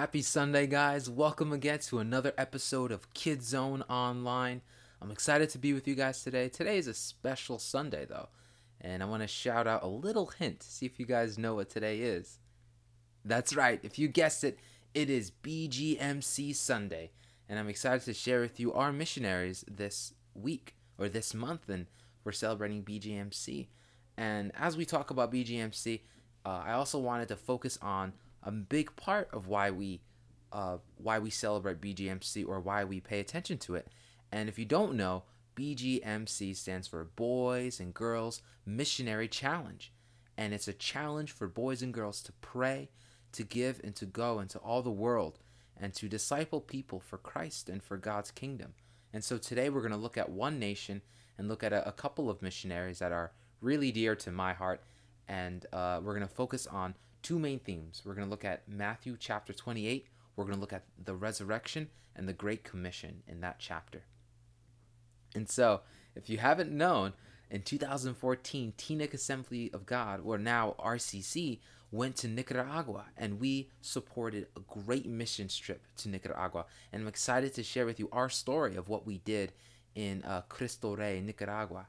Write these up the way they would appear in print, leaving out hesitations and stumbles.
Happy Sunday, guys. Welcome again to another episode of Kid Zone Online. I'm excited to be with you guys today. Today is a special Sunday, though, and I want to shout out a little hint, see if you guys know what today is. That's right, if you guessed it, it is BGMC Sunday, and I'm excited to share with you our missionaries this week, or this month, and we're celebrating BGMC. And as we talk about BGMC, I also wanted to focus on a big part of why we celebrate BGMC or why we pay attention to it. And if you don't know, BGMC stands for Boys and Girls Missionary Challenge, and it's a challenge for boys and girls to pray, to give, and to go into all the world and to disciple people for Christ and for God's kingdom. And so today we're going to look at one nation and look at a couple of missionaries that are really dear to my heart, and we're going to focus on two main themes. We're going to look at Matthew chapter 28. We're going to look at the resurrection and the Great Commission in that chapter. And so, if you haven't known, in 2014, Teaneck Assembly of God, or now RCC, went to Nicaragua, and we supported a great mission trip to Nicaragua. And I'm excited to share with you our story of what we did in Cristo Rey, Nicaragua.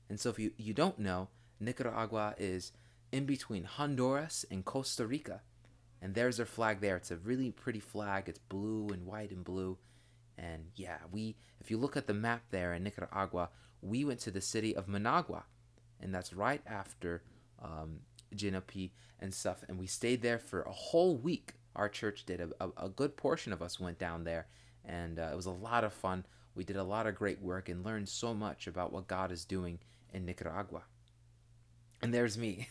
And so if you don't know, Nicaragua is in between Honduras and Costa Rica. And there's their flag there. It's a really pretty flag. It's blue and white and blue. And yeah, if you look at the map there in Nicaragua, we went to the city of Managua. And that's right after Ginapi and stuff. And we stayed there for a whole week. Our church did. A good portion of us went down there. And it was a lot of fun. We did a lot of great work and learned so much about what God is doing in Nicaragua. And there's me.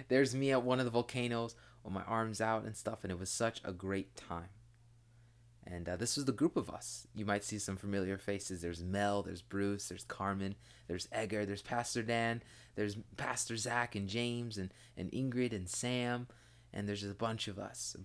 There's me at one of the volcanoes with my arms out and stuff, and it was such a great time. And this was the group of us. You might see some familiar faces. There's Mel, there's Bruce, there's Carmen, there's Edgar, there's Pastor Dan, there's Pastor Zach and James and Ingrid and Sam, and there's just a bunch of us.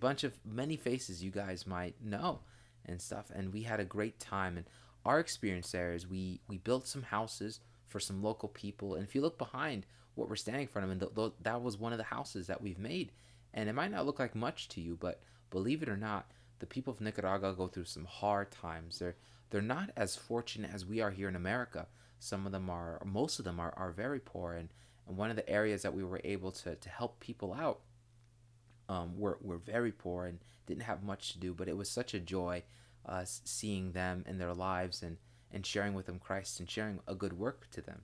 Many faces you guys might know and stuff. And we had a great time. And our experience there is we built some houses for some local people. And if you look behind what we're standing in front of, and that was one of the houses that we've made. And it might not look like much to you, but believe it or not, the people of Nicaragua go through some hard times. They're not as fortunate as we are here in America. Most of them are very poor. And one of the areas that we were able to help people out were very poor and didn't have much to do. But it was such a joy seeing them in their lives and sharing with them Christ and sharing a good work to them.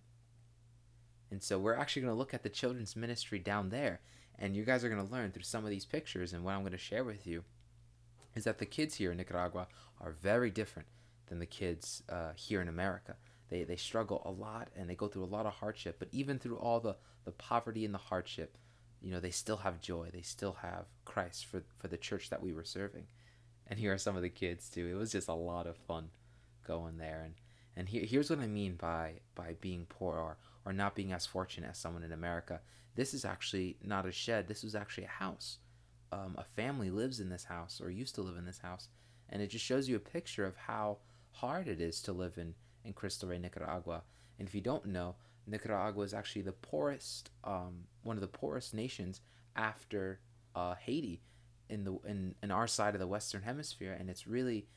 And so we're actually going to look at the children's ministry down there. And you guys are going to learn through some of these pictures. And what I'm going to share with you is that the kids here in Nicaragua are very different than the kids here in America. They struggle a lot and they go through a lot of hardship. But even through all the poverty and the hardship, they still have joy. They still have Christ for the church that we were serving. And here are some of the kids too. It was just a lot of fun going there. And here's what I mean by being poor or not being as fortunate as someone in America. This is actually not a shed. This was actually a house. A family lives in this house or used to live in this house. And it just shows you a picture of how hard it is to live in Cristo Rey, Nicaragua. And if you don't know, Nicaragua is actually the poorest, one of the poorest nations after Haiti in our side of the Western Hemisphere. And it's really,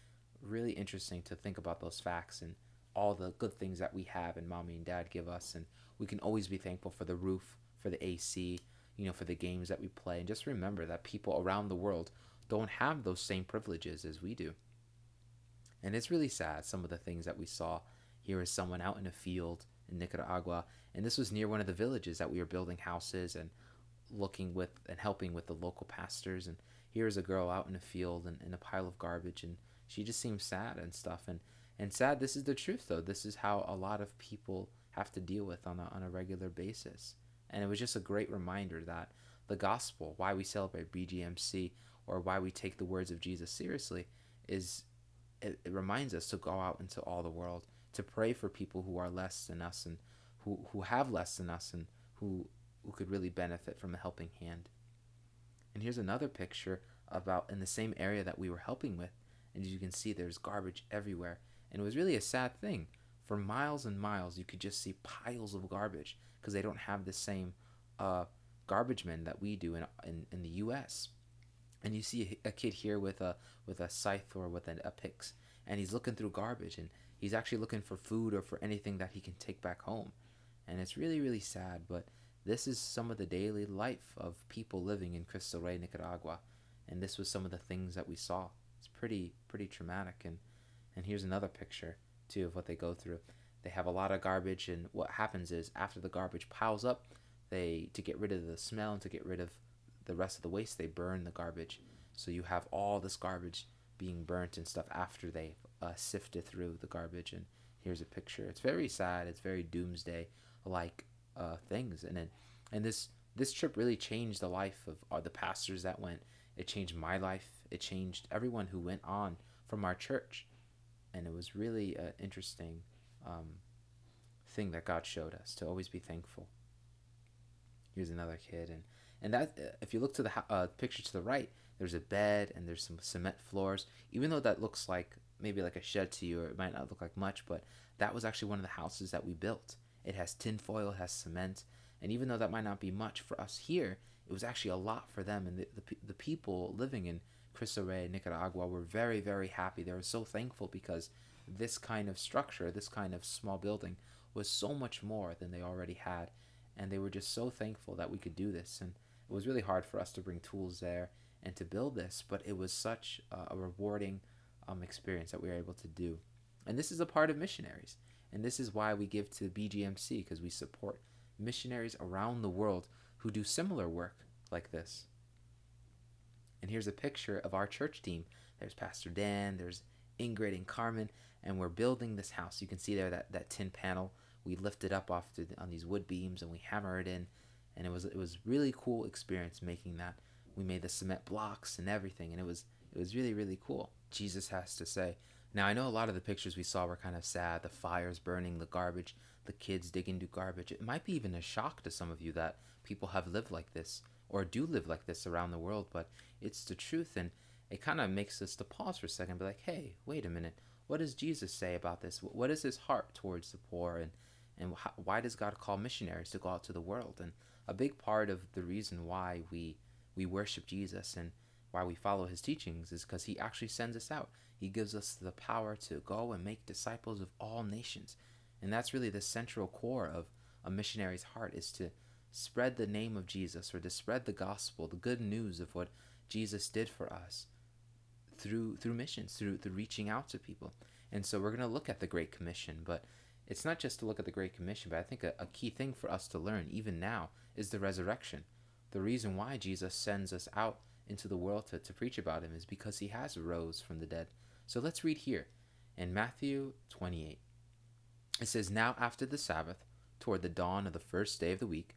really interesting to think about those facts and all the good things that we have and mommy and dad give us. And we can always be thankful for the roof, for the AC, for the games that we play. And just remember that people around the world don't have those same privileges as we do. And it's really sad, some of the things that we saw. Here is someone out in a field in Nicaragua, and this was near one of the villages that we were building houses and looking with and helping with the local pastors. And here is a girl out in a field and in a pile of garbage, and she just seems sad and stuff. And sad, this is the truth, though. This is how a lot of people have to deal with on a regular basis. And it was just a great reminder that the gospel, why we celebrate BGMC, or why we take the words of Jesus seriously, is it reminds us to go out into all the world, to pray for people who are less than us and who have less than us and who could really benefit from a helping hand. And here's another picture about in the same area that we were helping with. And as you can see, there's garbage everywhere. And it was really a sad thing. For miles and miles, you could just see piles of garbage because they don't have the same garbage men that we do in the U.S. And you see a kid here with a scythe or with a picks, and he's looking through garbage, and he's actually looking for food or for anything that he can take back home. And it's really, really sad, but this is some of the daily life of people living in Cristo Rey, Nicaragua. And this was some of the things that we saw. It's pretty traumatic. And here's another picture too of what they go through. They have a lot of garbage, and what happens is after the garbage piles up, they, to get rid of the smell and to get rid of the rest of the waste, they burn the garbage. So you have all this garbage being burnt and stuff after they sifted through the garbage. And here's a picture. It's very sad. It's very doomsday like things. And this trip really changed the life of the pastors that went. It changed my life. It changed everyone who went on from our church. And it was really an interesting thing that God showed us, to always be thankful. Here's another kid, and that if you look to the picture to the right, there's a bed and there's some cement floors. Even though that looks like maybe like a shed to you, or it might not look like much, but that was actually one of the houses that we built. It has tin foil, it has cement, and even though that might not be much for us here, it was actually a lot for them. And the people living in Cristo Rey, Nicaragua, were very, very happy. They were so thankful because this kind of structure, this kind of small building, was so much more than they already had. And they were just so thankful that we could do this. And it was really hard for us to bring tools there and to build this, but it was such a rewarding experience that we were able to do. And this is a part of Missionaries. And this is why we give to BGMC, because we support missionaries around the world who do similar work like this. And here's a picture of our church team. There's Pastor Dan, there's Ingrid and Carmen, and we're building this house. You can see there that tin panel. We lift it up on these wood beams and we hammer it in. And it was really cool experience making that. We made the cement blocks and everything, and it was really, really cool. Jesus has to say. Now, I know a lot of the pictures we saw were kind of sad. The fires burning, the garbage, the kids digging through garbage. It might be even a shock to some of you that people have lived like this or do live like this around the world, but it's the truth, and it kind of makes us to pause for a second and be like, hey, wait a minute. What does Jesus say about this? What is his heart towards the poor, and why does God call missionaries to go out to the world? And a big part of the reason why we worship Jesus and why we follow his teachings is because he actually sends us out. He gives us the power to go and make disciples of all nations. And that's really the central core of a missionary's heart, is to spread the name of Jesus, or to spread the gospel, the good news of what Jesus did for us through missions, through reaching out to people. And so we're going to look at the Great Commission, but it's not just to look at the Great Commission, but I think a key thing for us to learn even now is the resurrection. The reason why Jesus sends us out into the world to preach about him is because he has rose from the dead. So let's read here in Matthew 28. It says, "Now after the Sabbath, toward the dawn of the first day of the week,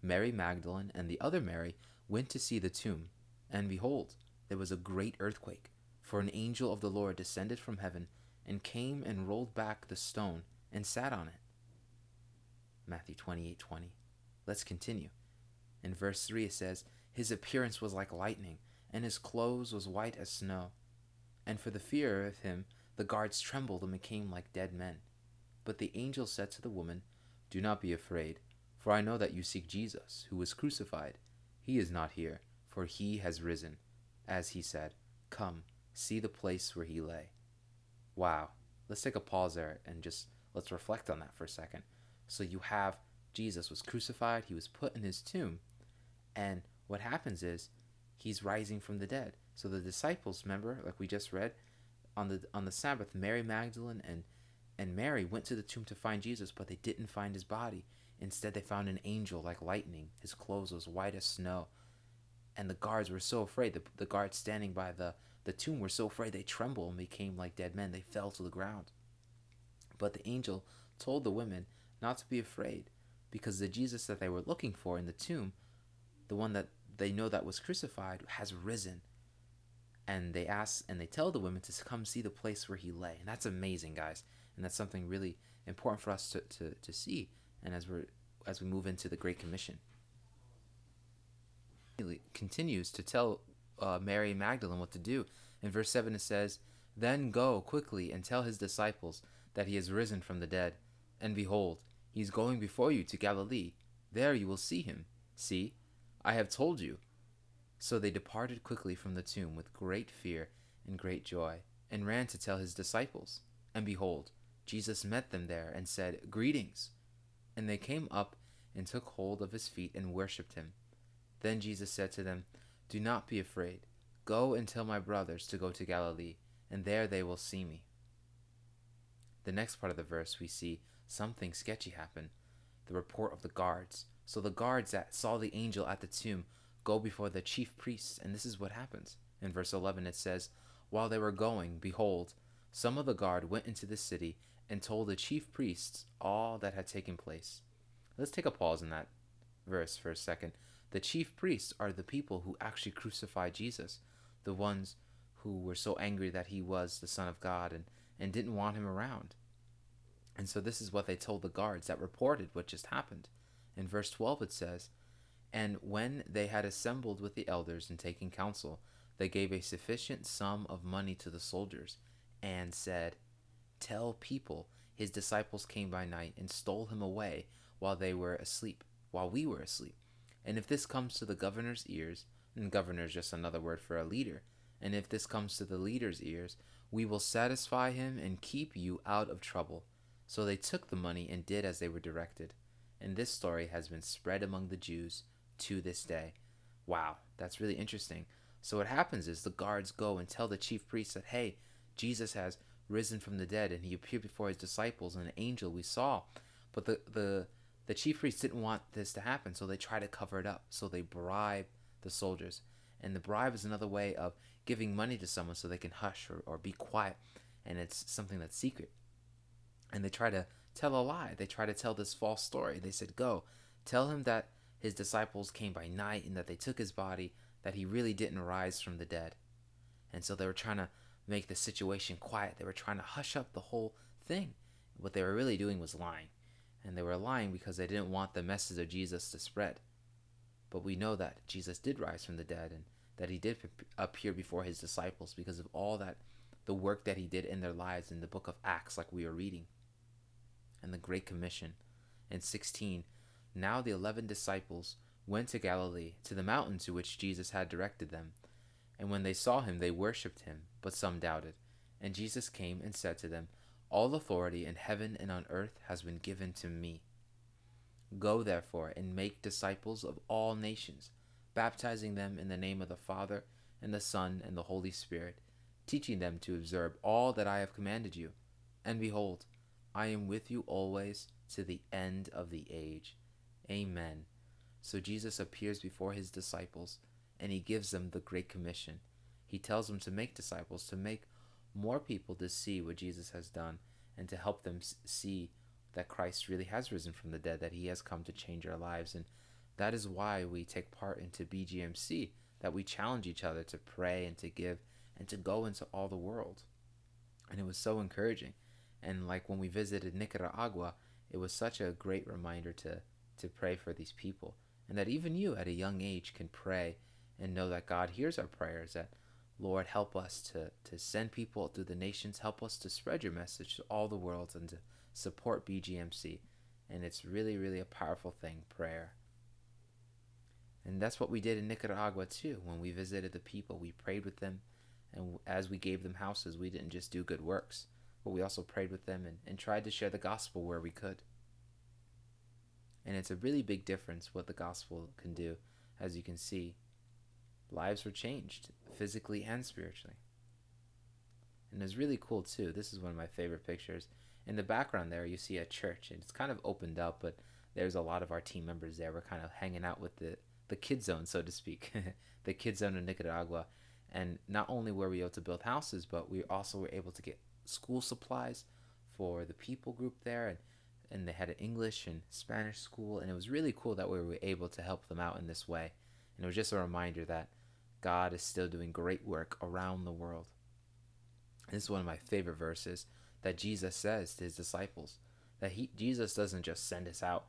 Mary Magdalene and the other Mary went to see the tomb. And behold, there was a great earthquake, for an angel of the Lord descended from heaven and came and rolled back the stone and sat on it." Matthew 28:20. Let's continue. In verse 3 it says, "His appearance was like lightning, and his clothes was white as snow. And for the fear of him, the guards trembled and became like dead men. But the angel said to the woman, 'Do not be afraid, for I know that you seek Jesus, who was crucified. He is not here, for he has risen, as he said. Come, see the place where he lay.'" Wow. Let's take a pause there and just let's reflect on that for a second. So you have Jesus was crucified, he was put in his tomb, and what happens is he's rising from the dead. So the disciples, remember, like we just read, on the Sabbath, Mary Magdalene and Mary went to the tomb to find Jesus, but they didn't find his body. Instead, they found an angel like lightning. His clothes was white as snow. And the guards were so afraid. The guards standing by the tomb were so afraid they trembled and became like dead men. They fell to the ground. But the angel told the women not to be afraid, because the Jesus that they were looking for in the tomb, the one that they know that was crucified, has risen. And they tell the women to come see the place where he lay. And that's amazing, guys. And that's something really important for us to see. And as we move into the Great Commission, he continues to tell Mary Magdalene what to do. In verse 7 it says, "Then go quickly and tell his disciples that he has risen from the dead. And behold, he is going before you to Galilee. There you will see him. See, I have told you." So they departed quickly from the tomb with great fear and great joy, and ran to tell his disciples. And behold, Jesus met them there, and said, Greetings! And they came up and took hold of his feet and worshipped him. Then Jesus said to them, Do not be afraid. Go and tell my brothers to go to Galilee, and there they will see me. The next part of the verse, we see something sketchy happen. The report of the guards. So the guards that saw the angel at the tomb go before the chief priests, and this is what happens. In verse 11 it says, While they were going, behold, some of the guard went into the city and told the chief priests all that had taken place. Let's take a pause in that verse for a second. The chief priests are the people who actually crucified Jesus, the ones who were so angry that he was the Son of God and didn't want him around. And so this is what they told the guards that reported what just happened. In verse 12 it says, And when they had assembled with the elders and taken counsel, they gave a sufficient sum of money to the soldiers, and said, Tell people his disciples came by night and stole him away while we were asleep. And if this comes to the governor's ears, and governor is just another word for a leader, and if this comes to the leader's ears, we will satisfy him and keep you out of trouble. So they took the money and did as they were directed. And this story has been spread among the Jews to this day. Wow, that's really interesting. So what happens is the guards go and tell the chief priests that, hey, Jesus has risen from the dead, and he appeared before his disciples, and an angel we saw. But the chief priests didn't want this to happen, so they try to cover it up. So they bribe the soldiers. And the bribe is another way of giving money to someone so they can hush or be quiet, and it's something that's secret. And they try to tell a lie. They try to tell this false story. They said, Go, tell him that his disciples came by night and that they took his body, that he really didn't rise from the dead. And so they were trying to make the situation quiet. They were trying to hush up the whole thing. What they were really doing was lying. And they were lying because they didn't want the message of Jesus to spread. But we know that Jesus did rise from the dead, and that he did appear before his disciples because of all that, the work that he did in their lives in the book of Acts, like we are reading. And the Great Commission. In 16, Now the 11 disciples went to Galilee, to the mountain to which Jesus had directed them. And when they saw him, they worshipped him, but some doubted. And Jesus came and said to them, All authority in heaven and on earth has been given to me. Go therefore and make disciples of all nations, baptizing them in the name of the Father and the Son and the Holy Spirit, teaching them to observe all that I have commanded you. And behold, I am with you always to the end of the age. Amen. So Jesus appears before his disciples, and he gives them the Great Commission. He tells them to make disciples, to make more people to see what Jesus has done, and to help them see that Christ really has risen from the dead, that he has come to change our lives. And that is why we take part into BGMC, that we challenge each other to pray and to give and to go into all the world. And it was so encouraging. And like when we visited Nicaragua, it was such a great reminder to pray for these people, and that even you at a young age can pray and know that God hears our prayers, that Lord, help us to send people through the nations, help us to spread your message to all the world and to support BGMC. And it's really, really a powerful thing, prayer. And that's what we did in Nicaragua too. When we visited the people, we prayed with them, and as we gave them houses, we didn't just do good works, but we also prayed with them and tried to share the gospel where we could. And it's a really big difference what the gospel can do. As you can see, lives were changed, physically and spiritually. And it's really cool too. This is one of my favorite pictures. In the background there, you see a church, and it's kind of opened up, but there's a lot of our team members there. We're kind of hanging out with the kid zone, so to speak, the kid zone in Nicaragua. And not only were we able to build houses, but we also were able to get school supplies for the people group there, and they had an English and Spanish school, and it was really cool that we were able to help them out in this way. And it was just a reminder that God is still doing great work around the world. And this is one of my favorite verses that Jesus says to his disciples, that Jesus doesn't just send us out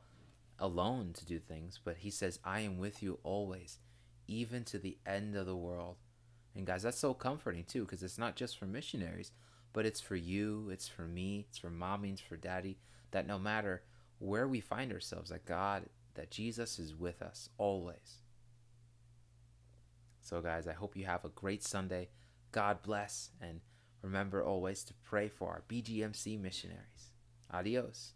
alone to do things, but he says, I am with you always, even to the end of the world. And guys, that's so comforting too, because it's not just for missionaries, but it's for you, it's for me, it's for mommy, it's for daddy, that no matter where we find ourselves, that Jesus is with us always. So, guys, I hope you have a great Sunday. God bless, and remember always to pray for our BGMC missionaries. Adios.